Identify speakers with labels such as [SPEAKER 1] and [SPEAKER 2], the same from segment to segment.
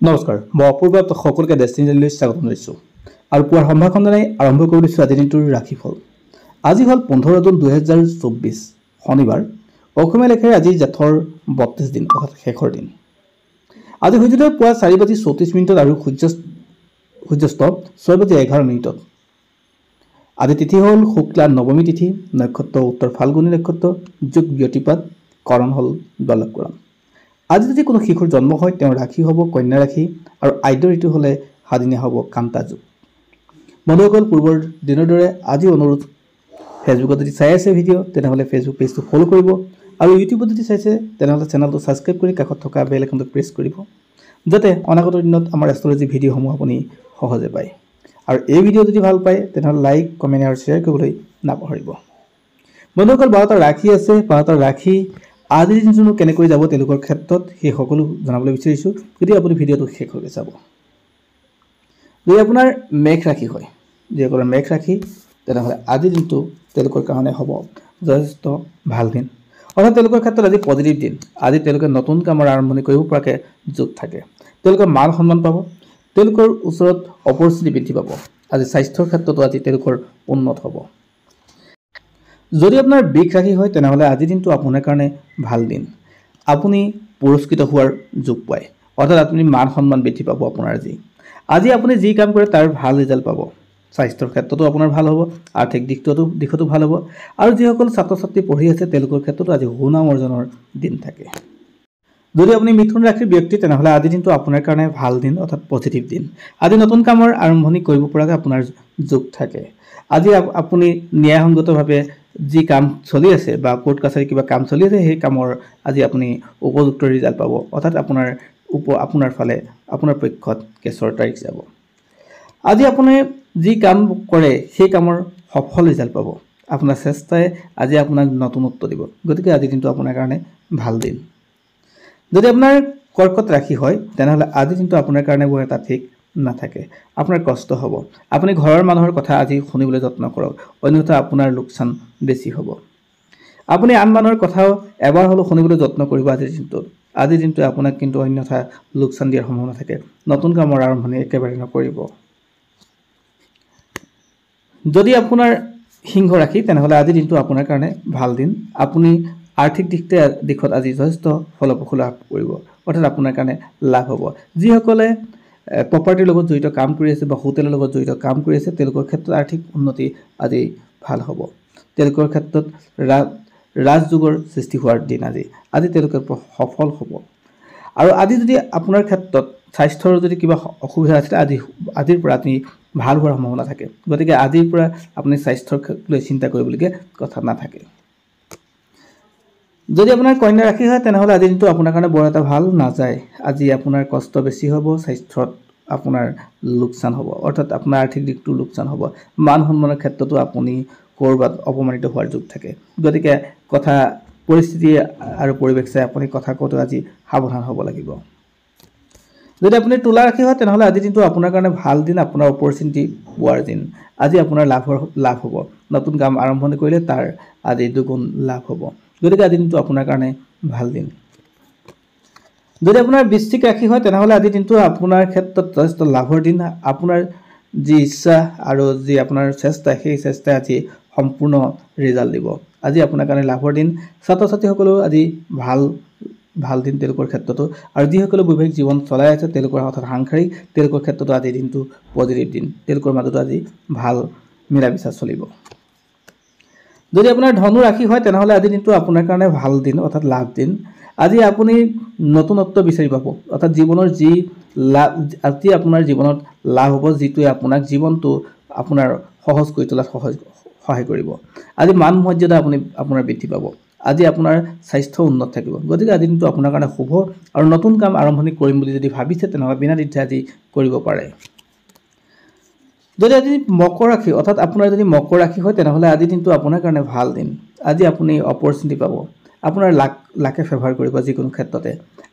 [SPEAKER 1] নমস্কাৰ মই অপূৰ্ব সকলোকে ডেষ্টিনিলৈ স্বাগতম জনাইছোঁ আৰু পুৱাৰ সম্ভাষণেৰে আৰম্ভ কৰি দিছোঁ আজি দিনটোৰ ৰাশিফল। আজি হ'ল 15 জুন 2024 শনিবাৰ। অসমীয়া লেখাৰে আজি জেঠৰ 32 দিন অৰ্থাৎ শেষৰ দিন। আজি সূৰ্যোদয় পুৱা 4:34 আৰু সূৰ্যাস্ত 6:11। আজি তিথি হ'ল শুক্লা নৱমী তিথি, নক্ষত্ৰ উত্তৰ ফাল্গুনী নক্ষত্ৰ, যোগ ব্যতিপাত, কৰণ হ'ল দলকৰণ। আজি যদি কোনো শিশুৰ জন্ম হয় তেওঁৰ ৰাশি হ'ব কন্যা ৰাশি আৰু আদ্য ঋতু হ'লে সাদিনীয়া হ'ব কান্তা যুগ। বন্ধুসকল, পূৰ্বৰ দিনৰ দৰে আজি অনুৰোধ, ফেচবুকত যদি চাই আছে ভিডিঅ' তেনেহ'লে ফেচবুক পেজটো ফ'ল' কৰিব আৰু ইউটিউবত যদি চাইছে তেনেহ'লে চেনেলটো ছাবস্ক্ৰাইব কৰি কাষত থকা বেল আইকনটো প্ৰেছ কৰিব, যাতে অনাগত দিনত আমাৰ এষ্ট্ৰলজি ভিডিঅ'সমূহ আপুনি সহজে পায়। আৰু এই ভিডিঅ' যদি ভাল পায় তেনেহ'লে লাইক, কমেণ্ট আৰু শ্বেয়াৰ কৰিবলৈ নাপাহৰিব। বন্ধুসকল, 12টা ৰাশি আছে। 12টা ৰাশি আজিৰ দিনটো কেনেকৈ যাব তেওঁলোকৰ ক্ষেত্ৰত সেই সকলো জনাবলৈ বিচাৰিছোঁ, যদি আপুনি ভিডিঅ'টো শেষলৈকে চাব। যদি আপোনাৰ মেঘ ৰাশি হয়, যিসকলৰ মেঘ ৰাশি, তেনেহ'লে আজিৰ দিনটো তেওঁলোকৰ কাৰণে হ'ব যথেষ্ট ভাল দিন, অৰ্থাৎ তেওঁলোকৰ ক্ষেত্ৰত আজি পজিটিভ দিন। আজি তেওঁলোকে নতুন কামৰ আৰম্ভণি কৰিব পৰাকৈ যোগ থাকে। তেওঁলোকে মান সন্মান পাব, তেওঁলোকৰ ওচৰত অপৰচুনিটি বৃদ্ধি পাব। আজি স্বাস্থ্যৰ ক্ষেত্ৰতো আজি তেওঁলোকৰ উন্নত হ'ব। যদি আপোনাৰ বৃষ ৰাশি হয় তেনেহ'লে আজিৰ দিনটো আপোনাৰ কাৰণে ভাল দিন। আপুনি পুৰস্কৃত হোৱাৰ যোগ পায়, অৰ্থাৎ আপুনি মান সন্মান বৃদ্ধি পাব আপোনাৰ আজি আপুনি যি কাম কৰে তাৰ ভাল ৰিজাল্ট পাব। স্বাস্থ্যৰ ক্ষেত্ৰতো আপোনাৰ ভাল হ'ব, আৰ্থিক দিশতো ভাল হ'ব আৰু যিসকল ছাত্ৰ ছাত্ৰী পঢ়ি আছে তেওঁলোকৰ ক্ষেত্ৰতো আজি সুনাম অৰ্জনৰ দিন থাকে। যদি আপুনি মিথুন ৰাশিৰ ব্যক্তি তেনেহ'লে আজিৰ দিনটো আপোনাৰ কাৰণে ভাল দিন, অৰ্থাৎ পজিটিভ দিন। আজি নতুন কামৰ আৰম্ভণি কৰিব পৰাকৈ আপোনাৰ যোগ থাকে। আজি আপুনি ন্যায়সংগতভাৱে যি কাম চলি আছে বা কোৰ্ট কাছাৰী কিবা কাম চলি আছে সেই কামৰ আজি আপুনি উপযুক্ত ৰিজাল্ট পাব, অৰ্থাৎ আপোনাৰ ফালে আপোনাৰ পক্ষত কেছৰ তাৰিখ যাব। আজি আপুনি যি কাম কৰে সেই কামৰ সফল ৰিজাল্ট পাব। আপোনাৰ চেষ্টাই আজি আপোনাক নতুনত্ব দিব, গতিকে আজিৰ দিনটো আপোনাৰ কাৰণে ভাল দিন। যদি আপোনাৰ কৰ্কট ৰাশি হয় তেনেহ'লে আজিৰ দিনটো আপোনাৰ কাৰণে বৰ এটা ঠিক নাথাকে। আপোনাৰ কষ্ট হ'ব। আপুনি ঘৰৰ মানুহৰ কথা আজি শুনিবলৈ যত্ন কৰক, অন্যথা আপোনাৰ লোকচান বেছি হ'ব। আপুনি আন মানুহৰ কথাও এবাৰ হ'লেও শুনিবলৈ যত্ন কৰিব আজিৰ দিনটোত। আজিৰ দিনটোৱে আপোনাক কিন্তু অন্যথা লোকচান দিয়াৰ সম্ভাৱনা থাকে। নতুন কামৰ আৰম্ভণি একেবাৰে নকৰিব। যদি আপোনাৰ সিংহ ৰাশি তেনেহ'লে আজিৰ দিনটো আপোনাৰ কাৰণে ভাল দিন। আপুনি আৰ্থিক দিশত আজি যথেষ্ট ফলপ্ৰসূ লাভ কৰিব, অৰ্থাৎ আপোনাৰ কাৰণে লাভ হ'ব। যিসকলে প্ৰপাৰ্টিৰ লগত জড়িত কাম কৰি আছে বা হোটেলৰ লগত জড়িত কাম কৰি আছে তেওঁলোকৰ ক্ষেত্ৰত আৰ্থিক উন্নতি আজি ভাল হ'ব। তেওঁলোকৰ ক্ষেত্ৰত ৰাজযোগৰ সৃষ্টি হোৱাৰ দিন আজি তেওঁলোকে সফল হ'ব। আৰু আজি যদি আপোনাৰ ক্ষেত্ৰত স্বাস্থ্যৰ যদি কিবা অসুবিধা আছিলে আজিৰ পৰা আপুনি ভাল হোৱাৰ সম্ভাৱনা থাকে, গতিকে আজিৰ পৰা আপুনি স্বাস্থ্যক লৈ চিন্তা কৰিবলগীয়া কথা নাথাকে। যদি আপোনাৰ কন্যা ৰাশি হয় তেনেহ'লে আজিৰ দিনটো আপোনাৰ কাৰণে বৰ এটা ভাল নাযায়। আজি আপোনাৰ কষ্ট বেছি হ'ব, স্বাস্থ্যত আপোনাৰ লোকচান হ'ব, অৰ্থাৎ আপোনাৰ আৰ্থিক দিশটো লোকচান হ'ব। মান সন্মানৰ ক্ষেত্ৰতো আপুনি ক'ৰবাত অপমানিত হোৱাৰ যোগ থাকে, গতিকে পৰিস্থিতি আৰু পৰিৱেশ চাই আপুনি কথা কওঁতে আজি সাৱধান হ'ব লাগিব। যদি আপুনি তুলা ৰাশি হয় তেনেহ'লে আজিৰ দিনটো আপোনাৰ কাৰণে ভাল দিন, আপোনাৰ অপৰচুনিটি পোৱাৰ দিন। আজি আপোনাৰ লাভ হ'ব। নতুন কাম আৰম্ভণি কৰিলে তাৰ আজি দুগুণ লাভ হ'ব, গতিকে আজিৰ দিনটো আপোনাৰ কাৰণে ভাল দিন। যদি আপোনাৰ বৃশ্চিক ৰাশি হয় তেনেহ'লে আজিৰ দিনটো আপোনাৰ ক্ষেত্ৰত যথেষ্ট লাভৰ দিন। আপোনাৰ যি ইচ্ছা আৰু যি আপোনাৰ চেষ্টা সেই চেষ্টাই আজি সম্পূৰ্ণ ৰিজাল্ট দিব। আজি আপোনাৰ কাৰণে লাভৰ দিন। ছাত্ৰ ছাত্ৰীসকলেও আজি ভাল দিন তেওঁলোকৰ ক্ষেত্ৰতো, আৰু যিসকলে বৈবাহিক জীৱন চলাই আছে তেওঁলোকৰ অৰ্থাৎ সাংসাৰিক তেওঁলোকৰ ক্ষেত্ৰতো আজিৰ দিনটো পজিটিভ দিন। তেওঁলোকৰ মাজতো আজি ভাল মিলা মিছা চলিব। যদি আপোনাৰ ধনু ৰাশি হয় তেনেহ'লে আজিৰ দিনটো আপোনাৰ কাৰণে ভাল দিন, অৰ্থাৎ লাভ দিন। আজি আপুনি নতুনত্ব বিচাৰি পাব, অৰ্থাৎ জীৱনৰ আজি আপোনাৰ জীৱনত লাভ হ'ব, যিটোৱে আপোনাক জীৱনটো আপোনাৰ সহজ কৰি তোলাত সহায় কৰিব। আজি মান মৰ্যাদা আপোনাৰ বৃদ্ধি পাব। আজি আপোনাৰ স্বাস্থ্য উন্নত থাকিব, গতিকে আজিৰ দিনটো আপোনাৰ কাৰণে শুভ। আৰু নতুন কাম আৰম্ভণি কৰিম বুলি যদি ভাবিছে তেনেহ'লে বিনা দ্বিধাই আজি কৰিব পাৰে। যদি আজি মকৰ ৰাশি অৰ্থাৎ আপোনাৰ যদি মকৰ ৰাশি হয় তেনেহ'লে আজিৰ দিনটো আপোনাৰ কাৰণে ভাল দিন। আজি আপুনি অপৰচুনিটি পাব, আপোনাৰ লাকে ফেভাৰ কৰিব যিকোনো ক্ষেত্ৰতে।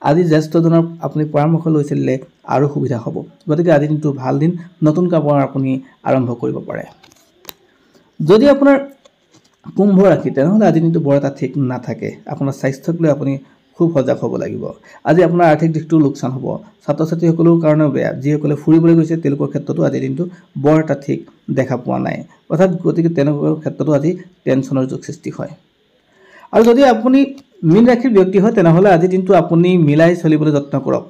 [SPEAKER 1] আজি জ্যেষ্ঠজনৰ আপুনি পৰামৰ্শ লৈ চলিলে আৰু সুবিধা হ'ব, গতিকে আজিৰ দিনটো ভাল দিন। নতুন কামৰ আপুনি আৰম্ভ কৰিব পাৰে। যদি আপোনাৰ কুম্ভ ৰাশি তেনেহ'লে আজিৰ দিনটো বৰ এটা ঠিক নাথাকে। আপোনাৰ স্বাস্থ্যক লৈ আপুনি খুব সজাগ হ'ব লাগিব। আজি আপোনাৰ আৰ্থিক দিশটো লোকচান হ'ব, ছাত্ৰ ছাত্ৰীসকলৰ কাৰণেও বেয়া, যিসকলে ফুৰিবলৈ গৈছে তেওঁলোকৰ ক্ষেত্ৰতো আজিৰ দিনটো বৰ এটা ঠিক দেখা পোৱা নাই। অৰ্থাৎ গতিকে তেওঁলোকৰ ক্ষেত্ৰতো আজি টেনশ্যনৰ যুগ সৃষ্টি হয়। আৰু যদি আপুনি মীন ৰাশিৰ ব্যক্তি হয় তেনেহ'লে আজিৰ দিনটো আপুনি মিলাই চলিবলৈ যত্ন কৰক।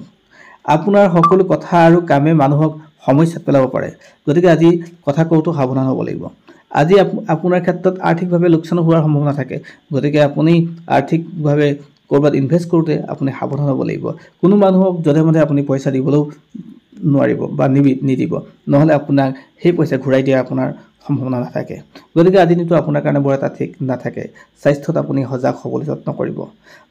[SPEAKER 1] আপোনাৰ সকলো কথা আৰু কামে মানুহক সমস্যাত পেলাব পাৰে, গতিকে আজি কথা কওঁতো সাৱধান হ'ব লাগিব। আজি আপোনাৰ ক্ষেত্ৰত আৰ্থিকভাৱে লোকচান হোৱাৰ সম্ভাৱনা থাকে, গতিকে আপুনি আৰ্থিকভাৱে ক'ৰবাত ইনভেষ্ট কৰোঁতে আপুনি সাৱধান হ'ব লাগিব। কোনো মানুহক যধে মধে আপুনি পইচা দিবলৈও নোৱাৰিব বা নিদিব, নহ'লে আপোনাক সেই পইচা ঘূৰাই দিয়াৰ আপোনাৰ সম্ভাৱনা নাথাকে। গতিকে আজিৰ দিনটো আপোনাৰ কাৰণে বৰ এটা ঠিক নাথাকে। স্বাস্থ্যত আপুনি সজাগ হ'বলৈ যত্ন কৰিব।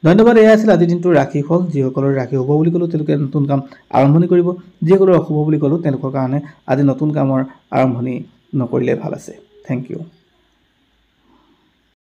[SPEAKER 1] ধন্যবাদ। এয়া আছিল আজিৰ দিনটোৰ ৰাশিফল। যিসকলৰ ৰাশি শুভ বুলি ক'লোঁ তেওঁলোকে নতুন কাম আৰম্ভণি কৰিব, যিসকলৰ অশুভ বুলি ক'লোঁ তেওঁলোকৰ কাৰণে আজি নতুন কামৰ আৰম্ভণি নকৰিলে ভাল আছে। Thank U.